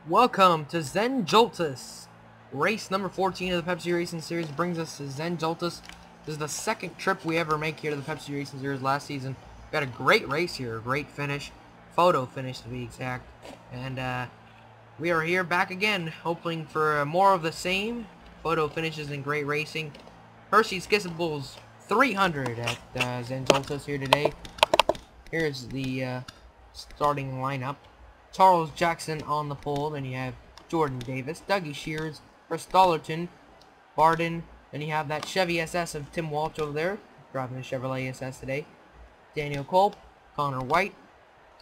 Welcome to Zen Joltis. Race number 14 of the Pepsi Racing Series brings us to Zen Joltis. This is the second trip we ever make here to the Pepsi Racing Series. Last season, we got a great race here, a great finish, photo finish to be exact. And we are here back again, hoping for more of the same, photo finishes and great racing. Hershey's Kissable's 300 at Zen Joltis here today. Here's the starting lineup. Charles Jackson on the pole, then you have Jordan Davis, Dougie Shears, Chris Dollarton, Barden, then you have that Chevy SS of Tim Walsh over there, driving the Chevrolet SS today, Daniel Culp, Connor White,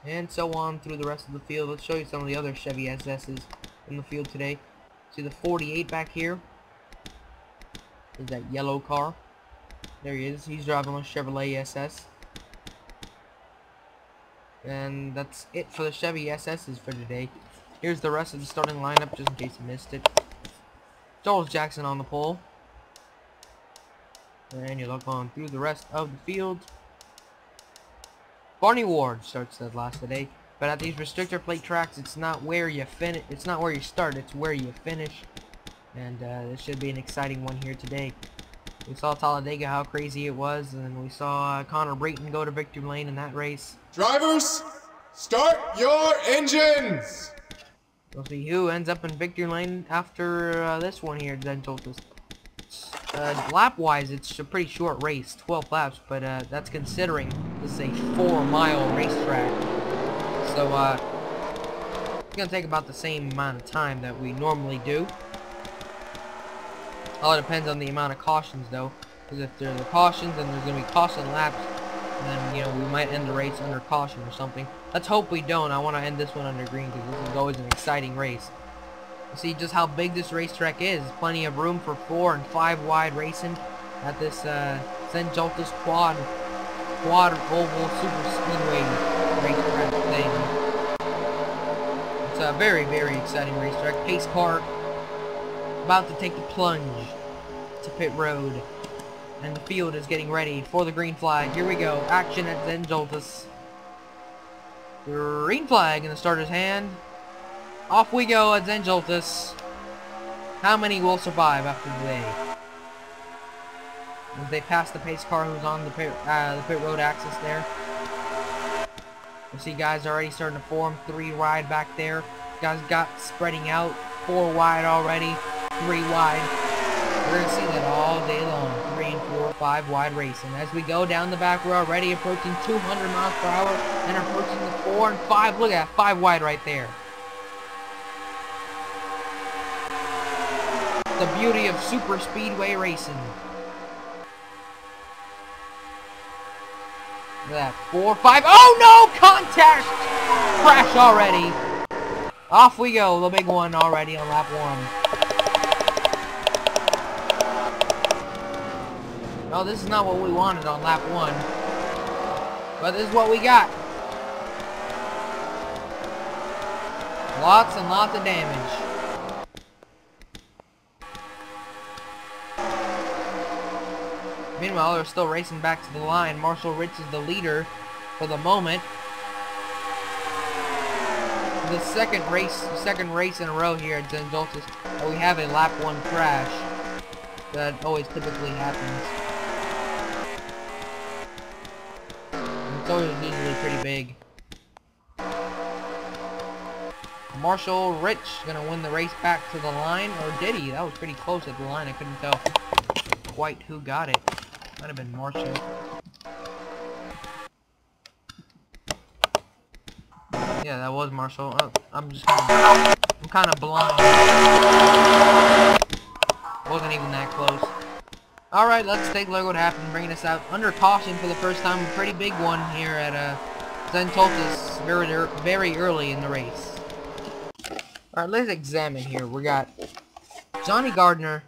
and so on through the rest of the field. Let's show you some of the other Chevy SS's in the field today. See the 48 back here, is that yellow car. There he is, he's driving a Chevrolet SS. And that's it for the Chevy SS's for today. Here's the rest of the starting lineup, just in case you missed it. Charles Jackson on the pole. And you look on through the rest of the field. Barney Ward starts that last today. But at these restrictor plate tracks, it's not where you finish. It's not where you start. It's where you finish. And this should be an exciting one here today. We saw Talladega, how crazy it was, and then we saw Connor Brayton go to victory lane in that race. Drivers, start your engines! We'll see who ends up in victory lane after this one here at Zen Joltis. Lap-wise, it's a pretty short race, 12 laps, but that's considering this is a 4-mile racetrack. So, it's going to take about the same amount of time that we normally do. All it depends on the amount of cautions, though. Because if there's cautions, then there's going to be caution laps. And then, you know, we might end the race under caution or something. Let's hope we don't. I want to end this one under green because this is always an exciting race. You see just how big this racetrack is. Plenty of room for 4 and 5 wide racing at this Zen Joltis quad oval super speedway racetrack thing. It's a very, very exciting racetrack. Pace car about to take the plunge to pit road, and the field is getting ready for the green flag. Here we go, action at Zen Joltis. Green flag in the starter's hand. Off we go at Zen Joltis. How many will survive after today? As they pass the pace car who's on the pit road axis there. You see guys already starting to form, 3 wide back there. Guys got spreading out, 4 wide already. 3 wide. We're going to see that all day long. 3 and 4, 5 wide racing. As we go down the back, we're already approaching 200 miles per hour and approaching the 4 and 5. Look at that, 5 wide right there. The beauty of super speedway racing. Look at that, 4, 5. Oh no! Contact! Crash already. Off we go, the big one already on lap 1. No, this is not what we wanted on lap 1. But this is what we got. Lots and lots of damage. Meanwhile, they're still racing back to the line. Marshall Rich is the leader for the moment. The second race in a row here at Zen Joltis, we have a lap 1 crash. That always typically happens. It's always usually pretty big. Marshall Rich gonna win the race back to the line, or did he? That was pretty close at the line. I couldn't tell quite who got it. Might have been Marshall. Yeah, that was Marshall. I'm kind of blind. Wasn't even that close. Alright, let's take a look at what happened, bringing us out under caution for the first time. A pretty big one here at Zen Joltis very early in the race. Alright, let's examine here. We got Johnny Gardner,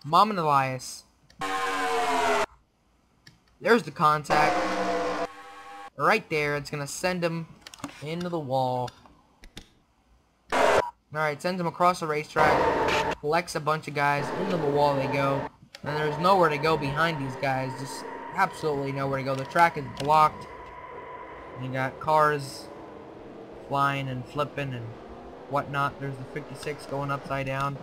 Mom and Elias. There's the contact. Right there, it's going to send him into the wall. Alright, sends him across the racetrack. Collects a bunch of guys. Into the wall they go. And there's nowhere to go behind these guys. Just absolutely nowhere to go. The track is blocked. You got cars flying and flipping and whatnot. There's the 56 going upside down.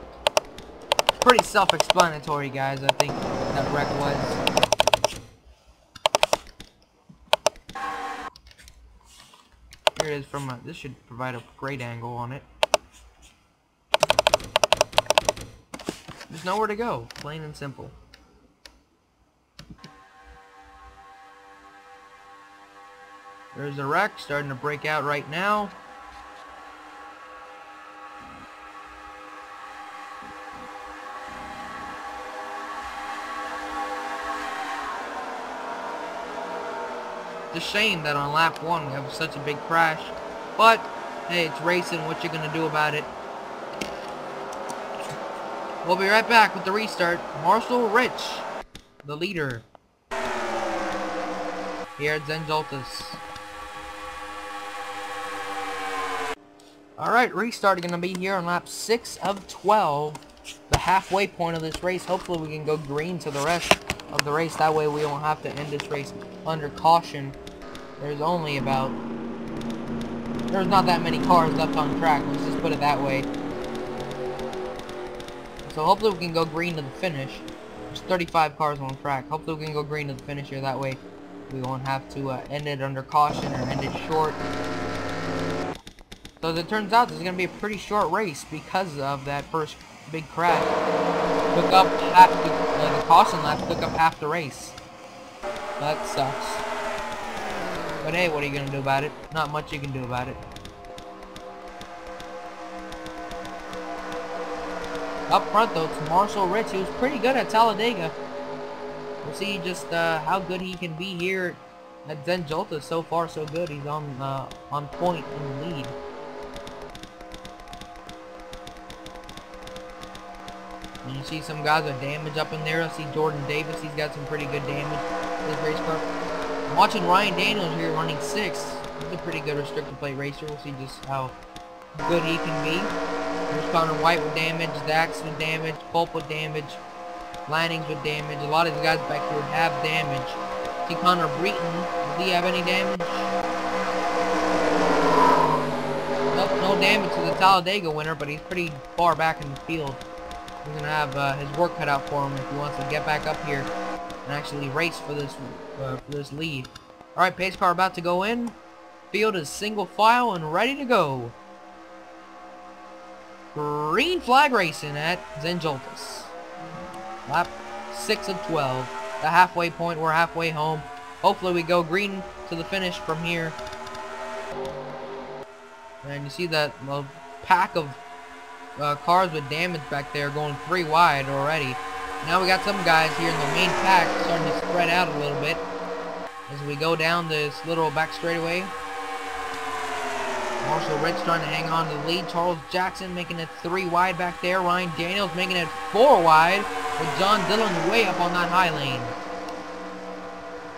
Pretty self-explanatory, guys. I think that wreck was. Here it is from a, this should provide a great angle on it. There's nowhere to go, plain and simple. There's the wreck starting to break out right now. It's a shame that on lap 1 we have such a big crash, but hey, it's racing. What you gonna do about it? We'll be right back with the restart. Marshall Rich, the leader here at Zen Joltis. Alright, restart gonna be here on lap 6 of 12, the halfway point of this race. Hopefully we can go green to the rest of the race. That way we won't have to end this race under caution. There's only about... there's not that many cars left on track, let's just put it that way. So hopefully we can go green to the finish. There's 35 cars on track. Hopefully we can go green to the finish here. That way we won't have to end it under caution or end it short. So as it turns out, this is going to be a pretty short race because of that first big crash. Took up half the caution lap took up half the race. That sucks. But hey, what are you going to do about it? Not much you can do about it. Up front though, it's Marshall Rich. He was pretty good at Talladega. We'll see just how good he can be here at Zen Joltis. So far so good. He's on point in the lead. And you see some guys with damage up in there. I see Jordan Davis. He's got some pretty good damage in his race car. I'm watching Ryan Daniels here running 6th. He's a pretty good restricted plate racer. We'll see just how good he can be. There's Connor White with damage, Dax with damage, Pulp with damage, Lannings with damage. A lot of these guys back here have damage. See Connor Breton, does he have any damage? Nope, no damage to the Talladega winner, but he's pretty far back in the field. He's going to have his work cut out for him if he wants to get back up here and actually race for this lead. Alright, pace car about to go in. Field is single file and ready to go. Green flag racing at Zen Joltis. Lap 6 of 12. The halfway point, we're halfway home. Hopefully we go green to the finish from here. And you see that pack of cars with damage back there going 3 wide already. Now we got some guys here in the main pack starting to spread out a little bit as we go down this little back straightaway. Marshall Rich trying to hang on to the lead. Charles Jackson making it 3 wide back there. Ryan Daniels making it 4 wide with John Dillon way up on that high lane.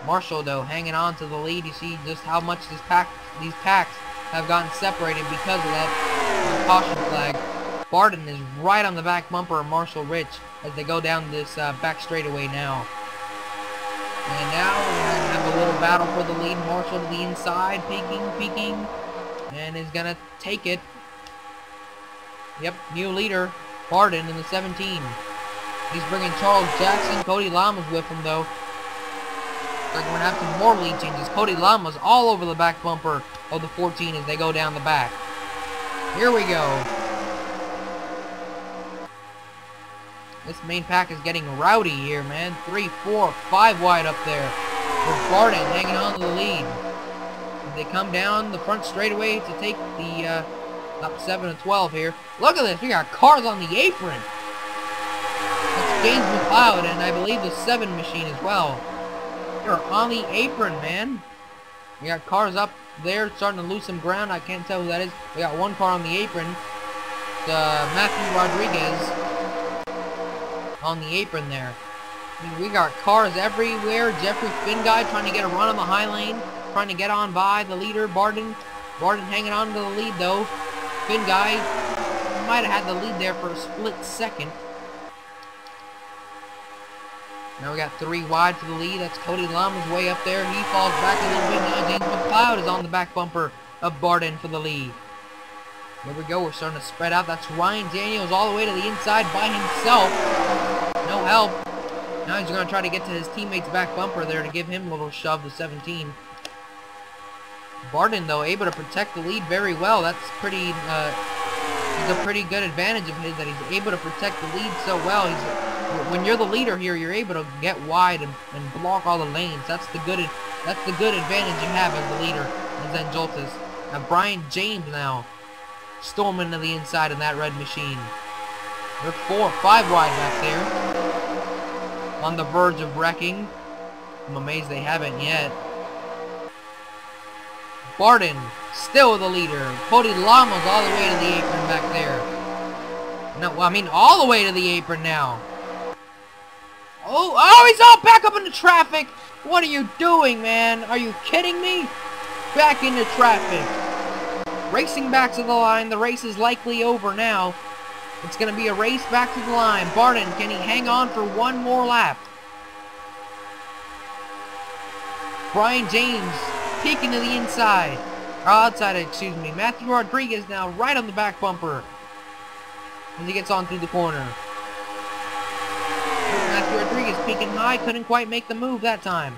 Marshall though hanging on to the lead. You see just how much these packs have gotten separated because of that caution flag. Barden is right on the back bumper of Marshall Rich as they go down this back straightaway now. And now we're going to have a little battle for the lead. Marshall to the inside, peeking. And is going to take it. Yep, new leader, Barden in the 17. He's bringing Charles Jackson. Cody Lamas with him, though. They're going to have some more lead changes. Cody Lamas all over the back bumper of the 14 as they go down the back. Here we go. This main pack is getting rowdy here, man. 3, 4, 5 wide up there. With Barden hanging on to the lead. They come down the front straightaway to take the top 7 and 12 here. Look at this, we got cars on the apron. That's James McLeod and I believe the 7 machine as well. They're on the apron, man. We got cars up there starting to lose some ground. I can't tell who that is. We got one car on the apron. It's Matthew Rodriguez on the apron there. I mean, we got cars everywhere. Jeffrey Finguy trying to get a run on the high lane. Trying to get on by the leader, Barden. Barden hanging on to the lead, though. Finguy might have had the lead there for a split second. Now we got 3 wide for the lead. That's Cody Lamas way up there. He falls back a little bit. Now James McLeod is on the back bumper of Barden for the lead. There we go, we're starting to spread out. That's Ryan Daniels all the way to the inside by himself. No help. Now he's going to try to get to his teammate's back bumper there to give him a little shove to 17. Barden, though, able to protect the lead very well. That's pretty, it's a pretty good advantage of his that he's able to protect the lead so well. When you're the leader here, you're able to get wide and block all the lanes. That's the good advantage you have as the leader in Zen Joltis. Now Brian James now storming to the inside of that red machine. They're 4 or 5 wide back there. On the verge of wrecking. I'm amazed they haven't yet. Barden, still the leader. Cody Lamas all the way to the apron back there. No, well, I mean all the way to the apron now. Oh, he's all back up into traffic. What are you doing, man? Are you kidding me? Back into traffic. Racing back to the line. The race is likely over now. It's going to be a race back to the line. Barden, can he hang on for one more lap? Brian James peeking to the inside. Or outside, excuse me. Matthew Rodriguez now right on the back bumper. As he gets on through the corner. Matthew Rodriguez peeking high. Couldn't quite make the move that time.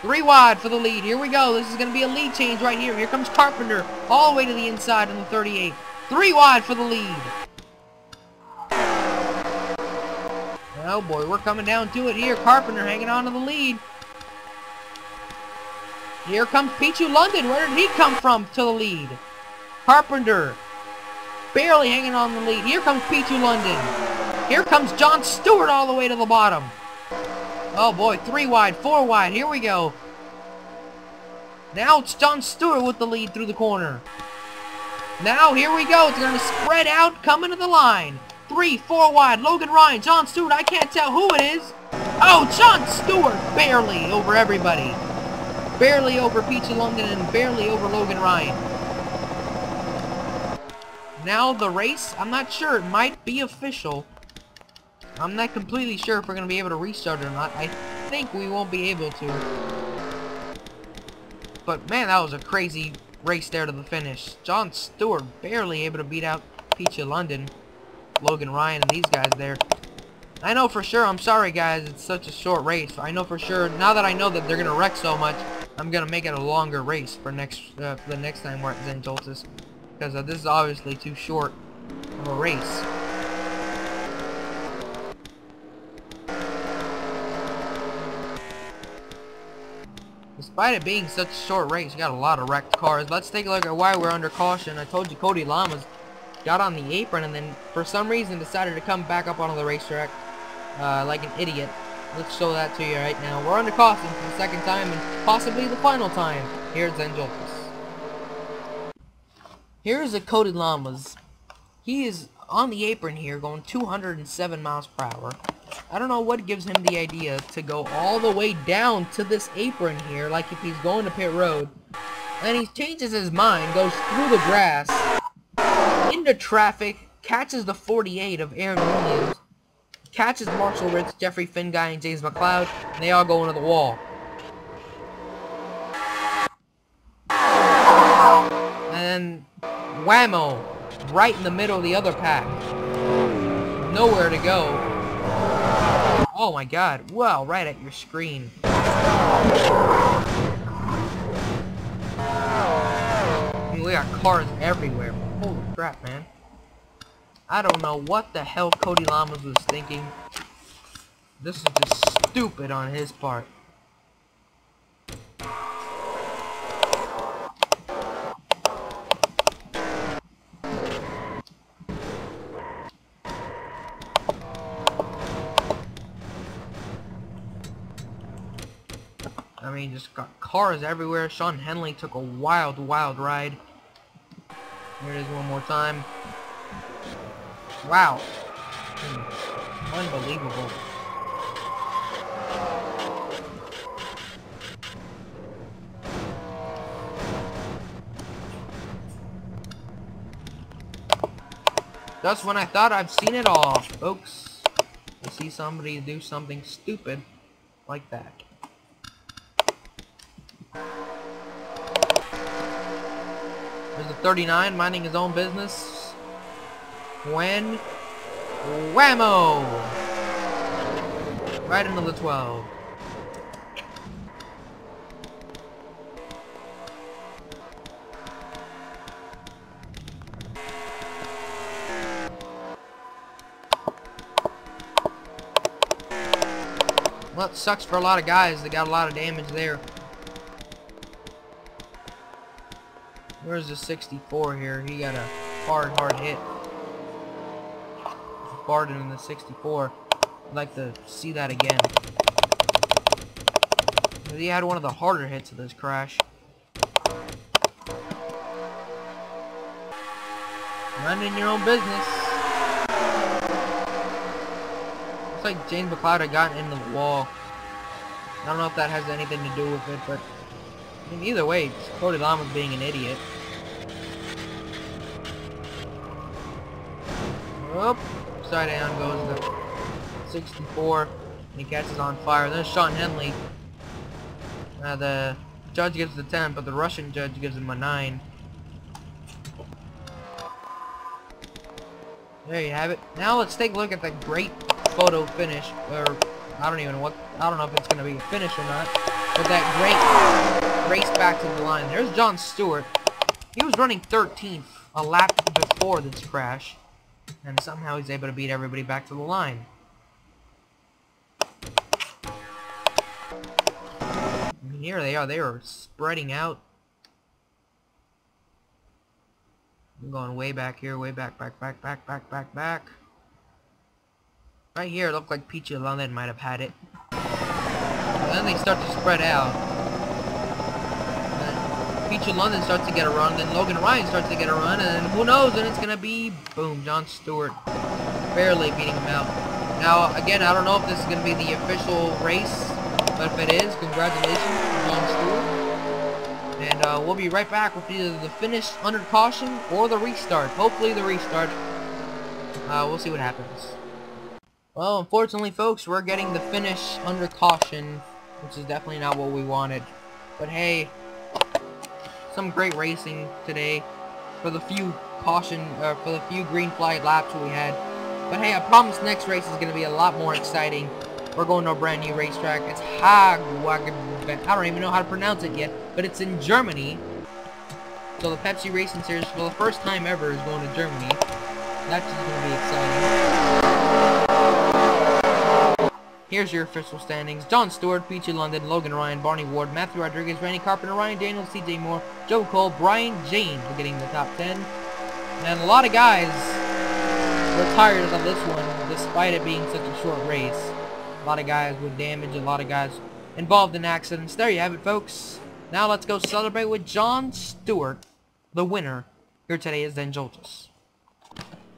3 wide for the lead. Here we go. This is going to be a lead change right here. Here comes Carpenter all the way to the inside on the 38. 3 wide for the lead. Oh boy, we're coming down to it here. Carpenter hanging on to the lead. Here comes Pichu London. Where did he come from to the lead? Carpenter barely hanging on the lead. Here comes Pichu London. Here comes John Stewart all the way to the bottom. Oh boy, 3 wide, 4 wide. Here we go. Now it's John Stewart with the lead through the corner. Now here we go. It's going to spread out, coming to the line. 3, 4 wide. Logan Ryan, John Stewart. I can't tell who it is. Oh, John Stewart barely over everybody. Barely over Pichu London and barely over Logan Ryan. Now the race, I'm not sure. It might be official. I'm not completely sure if we're going to be able to restart or not. I think we won't be able to. But man, that was a crazy race there to the finish. John Stewart barely able to beat out Pichu London, Logan Ryan, and these guys there. I know for sure, I'm sorry guys, it's such a short race. I know for sure, now that I know that they're going to wreck so much, I'm going to make it a longer race for the next time we're at Zen Joltis. Because this is obviously too short of a race. Despite it being such a short race, we got a lot of wrecked cars. Let's take a look at why we're under caution. I told you Cody Lamas got on the apron and then for some reason decided to come back up onto the racetrack like an idiot. Let's show that to you right now. We're under caution for the second time and possibly the final time here at Zen Joltis. Here's a Cody Lamas. He is on the apron here going 207 miles per hour. I don't know what gives him the idea to go all the way down to this apron here, like if he's going to pit road. And he changes his mind, goes through the grass, into traffic, catches the 48 of Aaron Williams, catches Marshall Ritz, Jeffrey Finguy, and James McLeod, and they all go into the wall. And whammo, right in the middle of the other pack. Nowhere to go. Oh my god, wow, right at your screen. I mean, we got cars everywhere. Holy crap, man. I don't know what the hell Cody Lamas was thinking. This is just stupid on his part. I mean, just got cars everywhere. Sean Henley took a wild, wild ride. Here it is one more time. Wow. Unbelievable. Just when I thought I've seen it all, folks. To see somebody do something stupid like that. There's a 39 minding his own business. When whammo! Right into the 12. Well, it sucks for a lot of guys. They got a lot of damage there. Where's the 64 here? He got a hard hit. Barden in the 64. I'd like to see that again. He had one of the harder hits of this crash. Minding your own business. Looks like James McLeod had gotten into the wall. I don't know if that has anything to do with it, but I mean, either way, Cody Lama's being an idiot. Whoop. Upside down goes the 64, and he catches on fire. There's Sean Henley. The judge gives the 10, but the Russian judge gives him a 9. There you have it. Now let's take a look at the great photo finish, or I don't know if it's gonna be a finish or not, but that great race back to the line. There's Jon Stewart. He was running 13th a lap before this crash, and somehow he's able to beat everybody back to the line. And here they are. They are spreading out. I'm going way back here, way back. Right here, it looked like Peachy London might have had it. And then they start to spread out. Peachy London starts to get a run, then Logan Ryan starts to get a run, and who knows, and it's gonna be, boom, Jon Stewart barely beating him out. Now, again, I don't know if this is gonna be the official race, but if it is, congratulations to Jon Stewart. And we'll be right back with either the finish under caution or the restart. Hopefully the restart. We'll see what happens. Well, unfortunately, folks, we're getting the finish under caution, which is definitely not what we wanted. But hey, some great racing today for the few green flag laps we had. But hey, I promise next race is going to be a lot more exciting. We're going to a brand new racetrack. It's I don't even know how to pronounce it yet, but it's in Germany. So the Pepsi Racing Series, for the first time ever, is going to Germany. That's just going to be exciting. Here's your official standings. Jon Stewart, Peachy London, Logan Ryan, Barney Ward, Matthew Rodriguez, Randy Carpenter, Ryan Daniels, CJ Moore, Joe Cole, Brian James are getting the top 10. And a lot of guys were tired of this one, despite it being such a short race. A lot of guys with damage, a lot of guys involved in accidents. There you have it, folks. Now let's go celebrate with Jon Stewart, the winner, here today at Zen Joltis.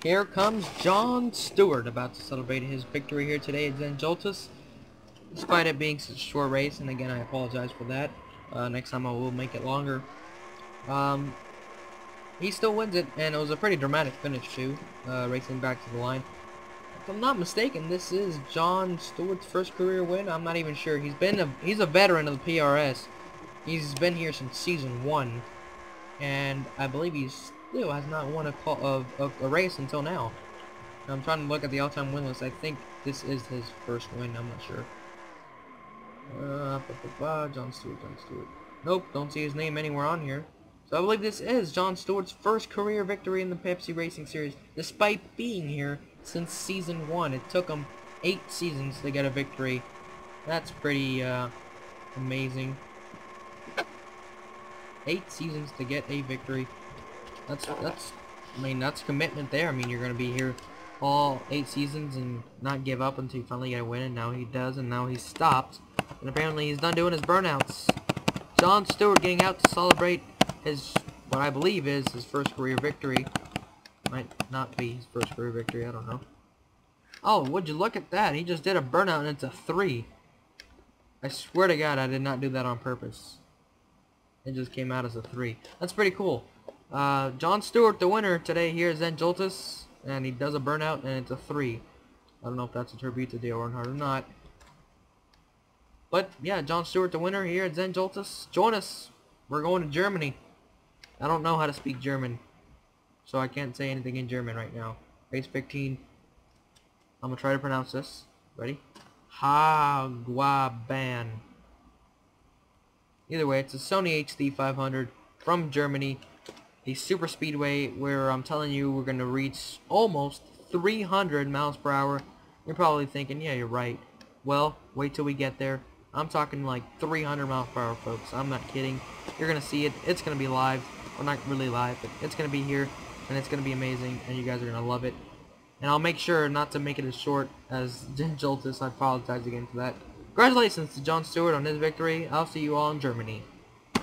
Here comes Jon Stewart, about to celebrate his victory here today at Zen Joltis. Despite it being such a short race, and again, I apologize for that. Next time I will make it longer. He still wins it, and it was a pretty dramatic finish too, racing back to the line. If I'm not mistaken, this is Jon Stewart's first career win. I'm not even sure. He's a veteran of the PRS. He's been here since season 1, and I believe he still has not won a race until now. I'm trying to look at the all-time win list. I think this is his first win. I'm not sure. Jon Stewart. Nope, don't see his name anywhere on here. So I believe this is Jon Stewart's first career victory in the Pepsi Racing Series, despite being here since season 1. It took him 8 seasons to get a victory. That's pretty amazing. 8 seasons to get a victory. That's commitment there. I mean, you're gonna be here all 8 seasons and not give up until you finally get a win, and now he does, and now he's stopped. And apparently he's done doing his burnouts. Jon Stewart getting out to celebrate his, what I believe is his first career victory. Might not be his first career victory, I don't know. Oh, would you look at that? He just did a burnout and it's a 3. I swear to God, I did not do that on purpose. It just came out as a 3. That's pretty cool. Jon Stewart, the winner today here at Zen Joltis, and he does a burnout and it's a 3. I don't know if that's a tribute to Dale Earnhardt or not. But yeah, Jon Stewart, the winner here at Zen Joltis. Join us. We're going to Germany. I don't know how to speak German, so I can't say anything in German right now. Race 15. I'm gonna try to pronounce this. Ready? Haguaban. Either way, it's a Sony HD 500 from Germany. A super speedway where I'm telling you we're gonna reach almost 300 miles per hour. You're probably thinking, yeah, you're right. Well, wait till we get there. I'm talking like 300 miles per hour, folks. I'm not kidding. You're gonna see it. It's gonna be live. Well, not really live, but it's gonna be here, and it's gonna be amazing, and you guys are gonna love it. And I'll make sure not to make it as short as Zen Joltis. I apologize again for that. Congratulations to John Stewart on his victory. I'll see you all in Germany.